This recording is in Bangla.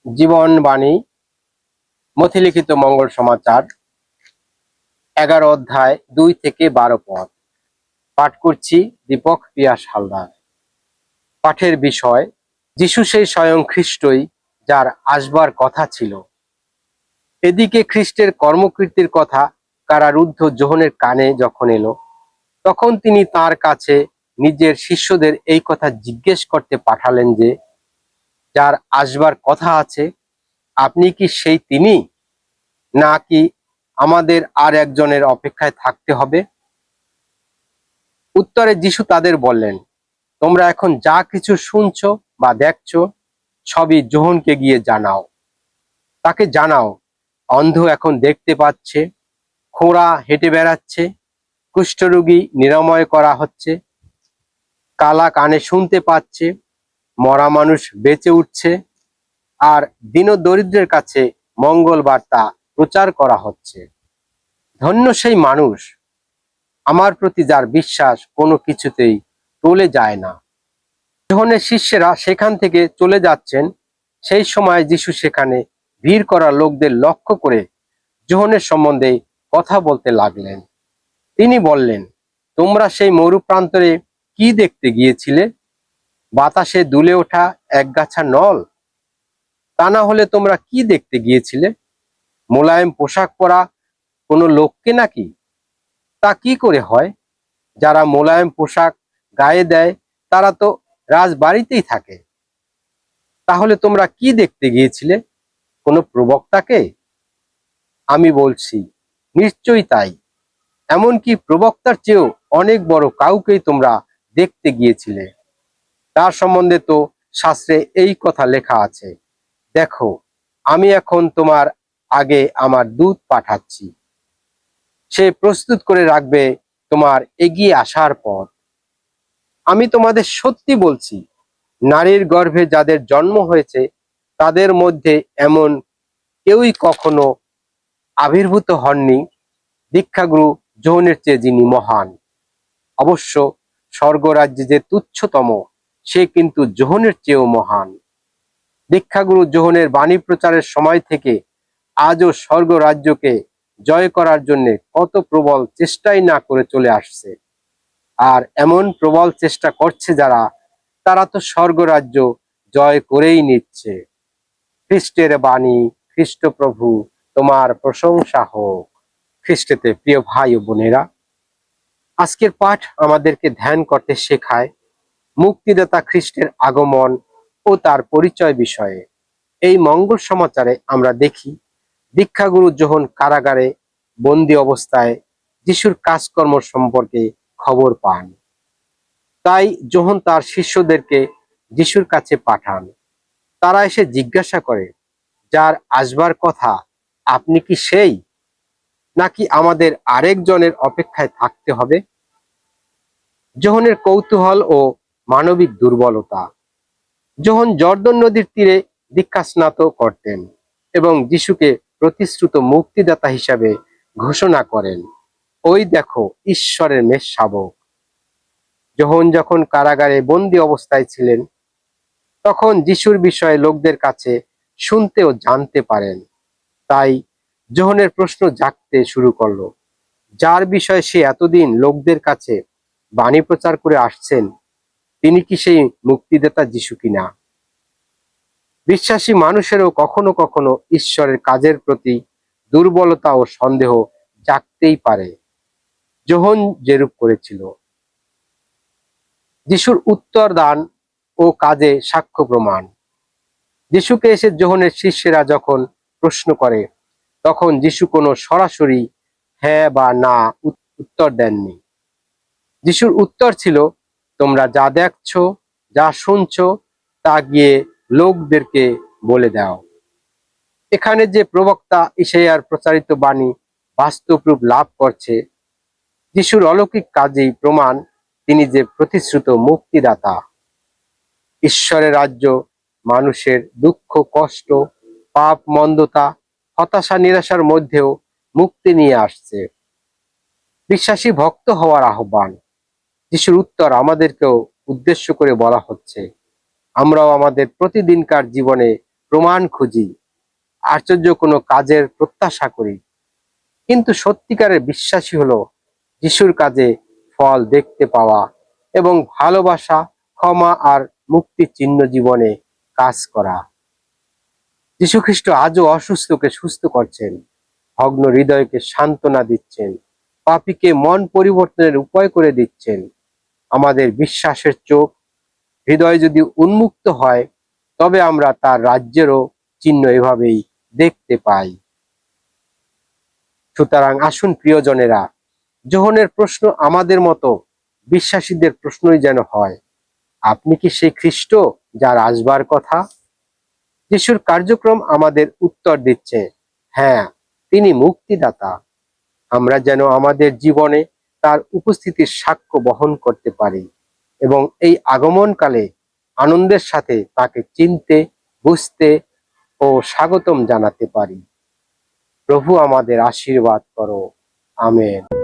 জীবনবাণী মথিলিখিত মঙ্গল সমাচার 11 অধ্যায় 2 থেকে 12 পদ। পাঠ করছি দীপক পিয়াস হালদার। পাঠের বিষয়, যিশু সেই স্বয়ং খ্রিস্টই যার আসবার কথা ছিল। এদিকে খ্রিস্টের কর্মকীর্তির কথা কারারুদ্ধ যোহনের কানে যখন এলো, তখন তিনি তার কাছে নিজের শিষ্যদের এই কথা জিজ্ঞেস করতে পাঠালেন যে, যার আসবার কথা আছে, আপনি কি সেই তিনি, নাকি আমাদের আর একজনের অপেক্ষায় থাকতে হবে? উত্তরে যিশু তাদের বললেন, তোমরা এখন যা কিছু শুনছো বা দেখছো, সবই যোহনকে গিয়ে জানাও। তাকে জানাও, অন্ধ এখন দেখতে পাচ্ছে, খোঁড়া হেঁটে বেড়াচ্ছে, কুষ্ঠরোগী নিরাময় করা হচ্ছে, কালা কানে শুনতে পাচ্ছে, মরা মানুষ বেঁচে উঠছে, আর দীনদরিদ্রের কাছে মঙ্গল বার্তা প্রচার করা হচ্ছে। ধন্য সেই মানুষ, আমার প্রতি যার বিশ্বাস কোনো কিছুতেই টলে যায় না। যোহনের শিষ্যেরা সেখান থেকে চলে যাচ্ছেন, সেই সময় যিশু সেখানে ভিড় করা লোকদের লক্ষ্য করে যোহনের সম্বন্ধে কথা বলতে লাগলেন। তিনি বললেন, তোমরা সেই মরুপ্রান্তরে কি দেখতে গিয়েছিলে? বাতাসে দুলে ওঠা একগাছা নল? তা না হলে তোমরা কি দেখতে গিয়েছিলে? মোলায়েম পোশাক পরা কোনো লোককে নাকি? তা কি করে হয়? যারা মোলায়েম পোশাক গায়ে দেয় তারা তো রাজবাড়িতেই থাকে। তাহলে তোমরা কি দেখতে গিয়েছিলে? কোনো প্রবক্তাকে? আমি বলছি, নিশ্চয়ই তাই। এমনকি প্রবক্তার চেয়েও অনেক বড় কাউকেই তোমরা দেখতে গিয়েছিলে। তার সম্বন্ধে তো শাস্ত্রে এই কথা লেখা আছে, দেখো, আমি এখন তোমার আগে আমার দূত পাঠাচ্ছি, সে প্রস্তুত করে রাখবে তোমার এগিয়ে আসার পথ। আমি তোমাদের সত্যি বলছি, নারীর গর্ভে যাদের জন্ম হয়েছে তাদের মধ্যে এমন কেউই কখনো আবির্ভূত হননি দীক্ষাগুরু যোহনের চেয়ে যিনি মহান। অবশ্য স্বর্গরাজ্যে যে তুচ্ছতম, সে কিন্তু যোহনের চেয়েও মহান। দীক্ষাগুরু যোহনের বাণী প্রচারের সময় থেকে আজও স্বর্গরাজ্যকে জয় করার জন্য কত প্রবল চেষ্টাই না করে চলে আসছে। আর এমন প্রবল চেষ্টা করছে যারা, তারা তো স্বর্গরাজ্য জয় করেই নিচ্ছে। খ্রিস্টের বাণী। খ্রিস্ট প্রভু, তোমার প্রশংসা হোক। খ্রিস্টেতে প্রিয় ভাই ও বোনেরা, আজকের পাঠ আমাদেরকে ধ্যান করতে শেখায় মুক্তিদাতা খ্রিস্টের আগমন ও তার পরিচয় বিষয়ে। এই মঙ্গল সমাচারে আমরা দেখি দীক্ষাগুরু যোহন কারাগারে বন্দি অবস্থায় যিশুর কাজকর্ম সম্পর্কে খবর পান। তাই যোহন তার শিষ্যদেরকে যিশুর কাছে পাঠান। তারা এসে জিজ্ঞাসা করে, যার আসবার কথা, আপনি কি সেই, নাকি আমাদের আরেকজনের অপেক্ষায় থাকতে হবে? যোহনের কৌতূহল ও মানবিক দুর্বলতা। যোহন জর্দন নদীর তীরে দীক্ষাস্নাত করতেন এবং যিশুকে প্রতিশ্রুত মুক্তিদাতা হিসাবে ঘোষণা করেন, ওই দেখো ঈশ্বরের মেষ শাবক। যোহন যখন কারাগারে বন্দি অবস্থায় ছিলেন, তখন যিশুর বিষয়ে লোকদের কাছে শুনতে ও জানতে পারেন। তাই যোহনের প্রশ্ন জাগতে শুরু করলো, যার বিষয়ে সে এতদিন লোকদের কাছে বাণী প্রচার করে আসছেন, তিনি কি সেই মুক্তিদাতা যিশু কিনা? বিশ্বাসী মানুষেরও কখনো কখনো ঈশ্বরের কাজের প্রতি দুর্বলতা ও সন্দেহ জাগতেই পারে। যোহন যেরূপ করেছিল। যিশুর উত্তর দান ও কাজে সাক্ষ্য প্রমাণ। যিশুকে এসে যোহনের শিষ্যেরা যখন প্রশ্ন করে, তখন যিশু কোনো সরাসরি হ্যাঁ বা না উত্তর দেননি। যিশুর উত্তর ছিল, তোমরা যা দেখছো, যা শুনছো, তা গিয়ে লোকদেরকে বলে দাও। এখানে যে প্রবক্তা ইসাইয়ার প্রচারিত বাণী বাস্তব রূপ লাভ করছে, যিশুর অলৌকিক কাজেই প্রমাণ তিনি যে প্রতিশ্রুত মুক্তিদাতা। ঈশ্বরের রাজ্য মানুষের দুঃখ কষ্ট, পাপ মন্দতা, হতাশা নিরাশার মধ্যেও মুক্তি নিয়ে আসছে। বিশ্বাসী ভক্ত হওয়ার আহ্বান। যিশুর উত্তর আমাদেরকেও উদ্দেশ্য করে বলা হচ্ছে, আমরাও আমাদের প্রতিদিনকার জীবনে প্রমাণ খুঁজি, আশ্চর্য কোনো কাজের প্রত্যাশা করি। কিন্তু সত্যিকারের বিশ্বাসী হলো যিশুর কাজে ফল দেখতে পাওয়া এবং ভালোবাসা, ক্ষমা আর মুক্তির চিহ্ন জীবনে কাজ করা। যীশু খ্রিস্ট আজও অসুস্থকে সুস্থ করছেন, ভগ্ন হৃদয়কে সান্ত্বনা দিচ্ছেন, পাপীকে মন পরিবর্তনের উপায় করে দিচ্ছেন। আমাদের বিশ্বাসের চোখ, হৃদয় যদি উন্মুক্ত হয়, তবে আমরা তার রাজ্যেরও চিহ্ন এভাবেই দেখতে পাই। সুতরাং আসুন প্রিয়জনেরা, যোহনের প্রশ্ন আমাদের মতো বিশ্বাসীদের প্রশ্নই যেন হয়, আপনি কি সেই খ্রিস্ট যার আসবার কথা? যিশুর কার্যক্রম আমাদের উত্তর দিচ্ছে, হ্যাঁ, তিনি মুক্তিদাতা। আমরা যেন আমাদের জীবনে তার উপস্থিতির সাক্ষ্য বহন করতে পারি এবং এই আগমনকালে আনন্দের সাথে তাকে চিনতে, বুঝতে ও স্বাগতম জানাতে পারি। প্রভু আমাদের আশীর্বাদ করো। আমেন।